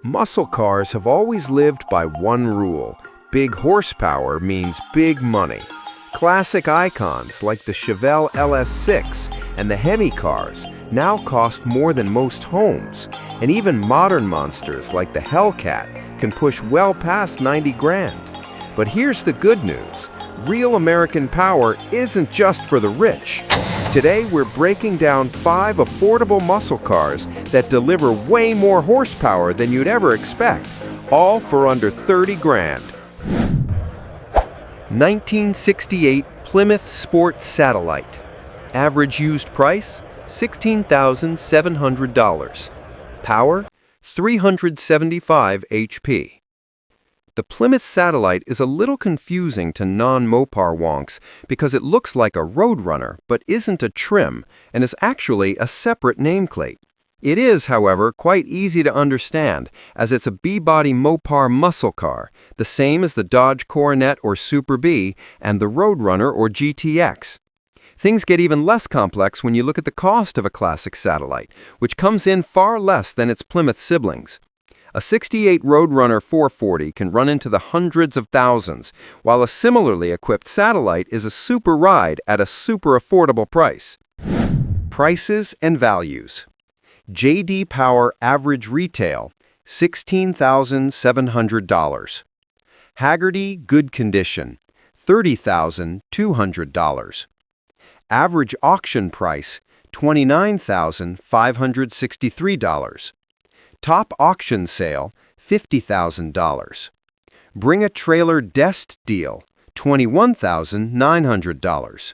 Muscle cars have always lived by one rule. Big horsepower means big money. Classic icons like the Chevelle LS6 and the Hemi cars now cost more than most homes. And even modern monsters like the Hellcat can push well past 90 grand. But here's the good news. Real American power isn't just for the rich. Today, we're breaking down 5 affordable muscle cars that deliver way more horsepower than you'd ever expect, all for under 30 grand. 1968 Plymouth Sport Satellite. Average used price, $16,700. Power, 375 HP. The Plymouth Satellite is a little confusing to non-Mopar wonks because it looks like a Roadrunner but isn't a trim and is actually a separate nameplate. It is, however, quite easy to understand as it's a B-body Mopar muscle car, the same as the Dodge Coronet or Super B and the Roadrunner or GTX. Things get even less complex when you look at the cost of a classic Satellite, which comes in far less than its Plymouth siblings. A 68 Roadrunner 440 can run into the hundreds of thousands, while a similarly equipped Satellite is a super ride at a super affordable price. Prices and values. J.D. Power average retail, $16,700. Hagerty good condition, $30,200. Average auction price, $29,563. Top auction sale, $50,000. Bring a trailer dest deal, $21,900.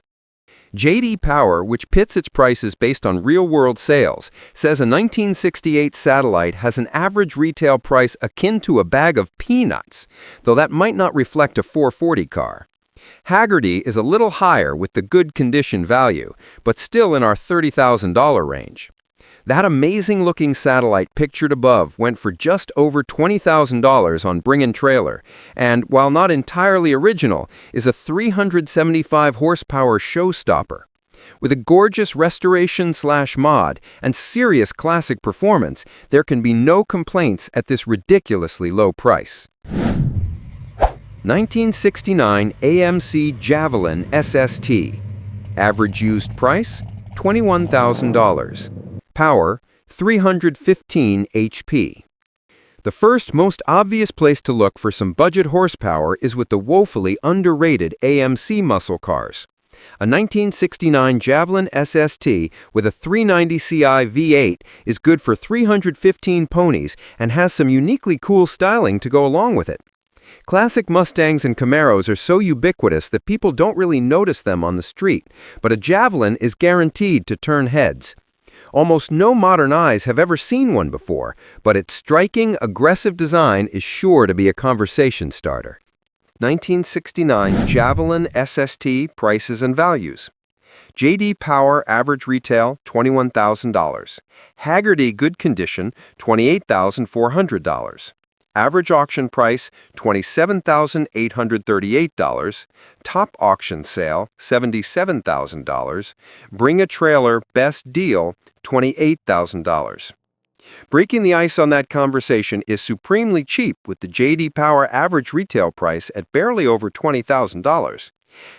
J.D. Power, which pits its prices based on real-world sales, says a 1968 Satellite has an average retail price akin to a bag of peanuts, though that might not reflect a 440 car. Hagerty is a little higher with the good condition value, but still in our $30,000 range. That amazing-looking Satellite pictured above went for just over $20,000 on Bring & Trailer, and, while not entirely original, is a 375-horsepower showstopper. With a gorgeous restoration/mod and serious classic performance, there can be no complaints at this ridiculously low price. 1969 AMC Javelin SST. Average used price, $21,000. Power, 315 HP. The first, most obvious place to look for some budget horsepower is with the woefully underrated AMC muscle cars. A 1969 Javelin SST with a 390 Ci V8 is good for 315 ponies and has some uniquely cool styling to go along with it. Classic Mustangs and Camaros are so ubiquitous that people don't really notice them on the street, but a Javelin is guaranteed to turn heads. Almost no modern eyes have ever seen one before, but its striking, aggressive design is sure to be a conversation starter. 1969 Javelin SST prices and values. J.D. Power average retail, $21,000. Hagerty good condition, $28,400. Average auction price, $27,838. Top auction sale, $77,000. Bring a trailer best deal, $28,000. Breaking the ice on that conversation is supremely cheap with the J.D. Power average retail price at barely over $20,000.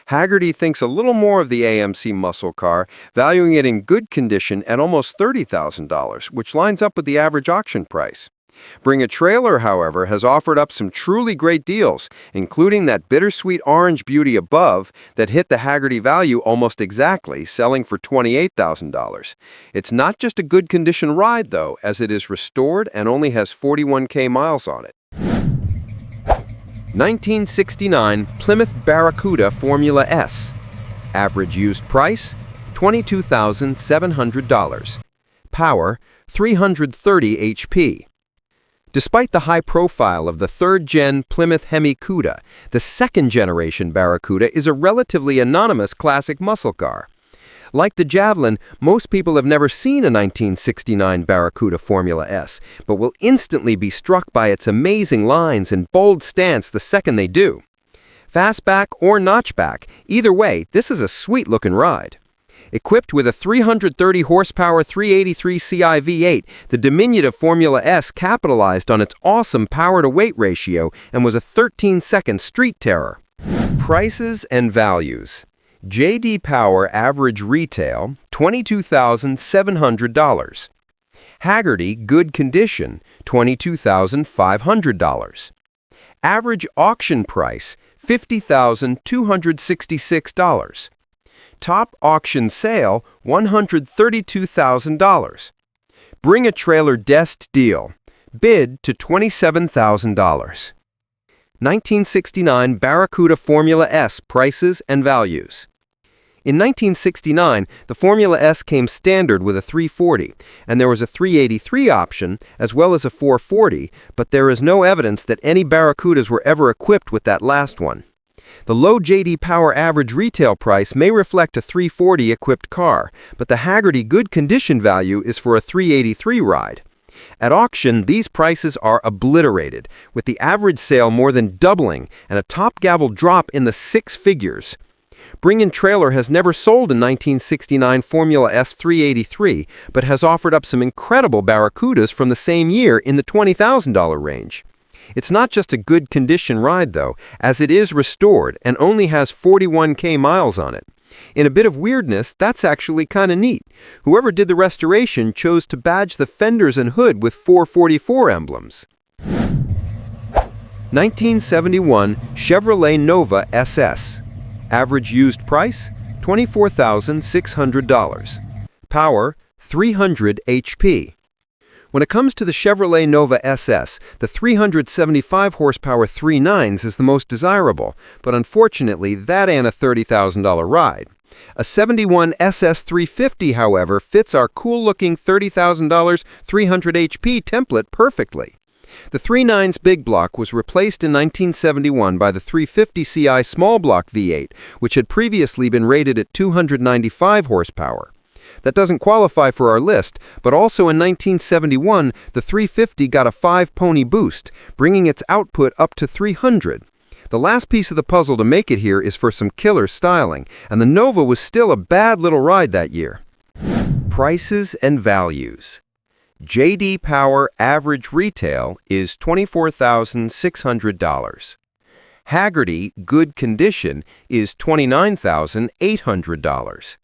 Hagerty thinks a little more of the AMC muscle car, valuing it in good condition at almost $30,000, which lines up with the average auction price. Bring a Trailer, however, has offered up some truly great deals, including that bittersweet orange beauty above that hit the Hagerty value almost exactly, selling for $28,000. It's not just a good condition ride, though, as it is restored and only has 41K miles on it. 1969 Plymouth Barracuda Formula S. Average used price, $22,700. Power, 330 HP. Despite the high profile of the third-gen Plymouth Hemi Cuda, the second-generation Barracuda is a relatively anonymous classic muscle car. Like the Javelin, most people have never seen a 1969 Barracuda Formula S, but will instantly be struck by its amazing lines and bold stance the second they do. Fastback or notchback, either way, this is a sweet-looking ride. Equipped with a 330 horsepower 383 Ci V8, the diminutive Formula S capitalized on its awesome power-to-weight ratio and was a 13-second street terror. Prices and values. J.D. Power average retail, $22,700. Haggerty good condition, $22,500. Average auction price, $50,266. Top auction sale, $132,000. Bring a trailer dest deal. Bid to $27,000. 1969 Barracuda Formula S prices and values. In 1969, the Formula S came standard with a 340, and there was a 383 option, as well as a 440, but there is no evidence that any Barracudas were ever equipped with that last one. The low J.D. Power average retail price may reflect a 340 equipped car, but the Haggerty good condition value is for a 383 ride. At auction, these prices are obliterated, with the average sale more than doubling and a top gavel drop in the six figures. Bring-In Trailer has never sold a 1969 Formula S 383, but has offered up some incredible Barracudas from the same year in the $20,000 range. It's not just a good condition ride, though, as it is restored and only has 41K miles on it. In a bit of weirdness, that's actually kind of neat. Whoever did the restoration chose to badge the fenders and hood with 444 emblems. 1971 Chevrolet Nova SS. Average used price, $24,600. Power, 300 HP. When it comes to the Chevrolet Nova SS, the 375 horsepower 3.9s is the most desirable, but unfortunately that ain't a $30,000 ride. A 71 SS 350, however, fits our cool-looking $30,000 300 HP template perfectly. The 3.9's big block was replaced in 1971 by the 350 Ci small block V8, which had previously been rated at 295 horsepower. That doesn't qualify for our list, but also in 1971, the 350 got a 5-pony boost, bringing its output up to 300. The last piece of the puzzle to make it here is for some killer styling, and the Nova was still a bad little ride that year. Prices and values. J.D. Power average retail is $24,600. Haggerty good condition is $29,800.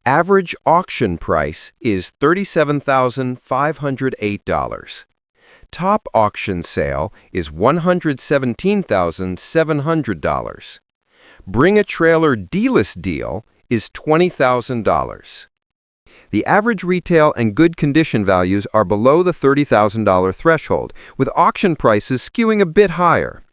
Average auction price is $37,508. Top auction sale is $117,700. Bring a trailer dealerless deal is $20,000. The average retail and good condition values are below the $30,000 threshold, with auction prices skewing a bit higher.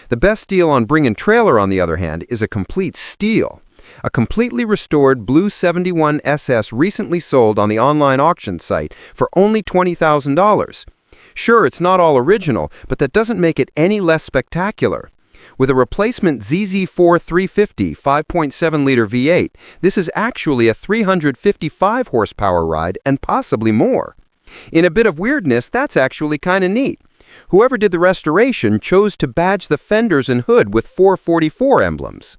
The best deal on Bring-In Trailer, on the other hand, is a complete steal. A completely restored Blue 71 SS recently sold on the online auction site for only $20,000. Sure, it's not all original, but that doesn't make it any less spectacular. With a replacement ZZ4 350 5.7-liter V8, this is actually a 355 horsepower ride and possibly more. In a bit of weirdness, that's actually kind of neat. Whoever did the restoration chose to badge the fenders and hood with 444 emblems.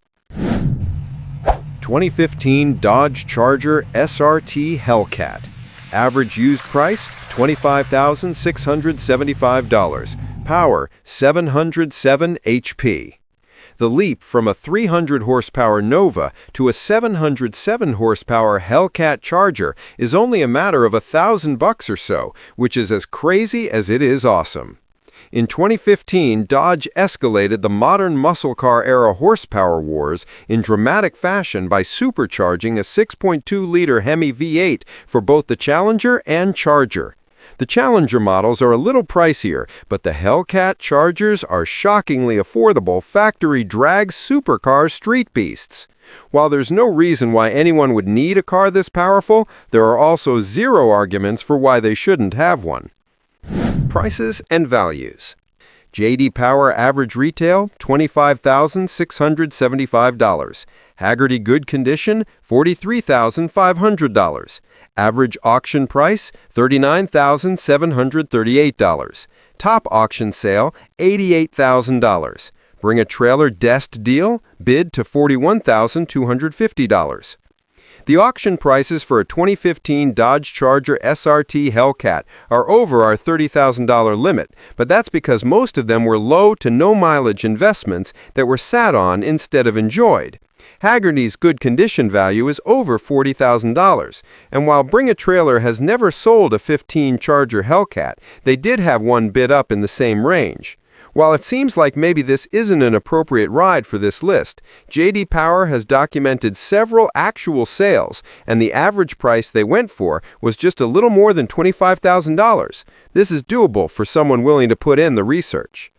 2015 Dodge Charger SRT Hellcat. Average used price, $25,675. Power, 707 HP. The leap from a 300 horsepower Nova to a 707 horsepower Hellcat Charger is only a matter of $1,000 or so, which is as crazy as it is awesome. In 2015, Dodge escalated the modern muscle car era horsepower wars in dramatic fashion by supercharging a 6.2-liter Hemi V8 for both the Challenger and Charger. The Challenger models are a little pricier, but the Hellcat Chargers are shockingly affordable factory drag supercar street beasts. While there's no reason why anyone would need a car this powerful, there are also zero arguments for why they shouldn't have one. Prices and values. J.D. Power average retail, $25,675. Haggerty good condition, $43,500. Average auction price, $39,738. Top auction sale, $88,000. Bring a trailer dest deal, bid to $41,250. The auction prices for a 2015 Dodge Charger SRT Hellcat are over our $30,000 limit, but that's because most of them were low to no mileage investments that were sat on instead of enjoyed. Haggerty's good condition value is over $40,000, and while Bring a Trailer has never sold a 15 Charger Hellcat, they did have one bid up in the same range. While it seems like maybe this isn't an appropriate ride for this list, J.D. Power has documented several actual sales, and the average price they went for was just a little more than $25,000. This is doable for someone willing to put in the research.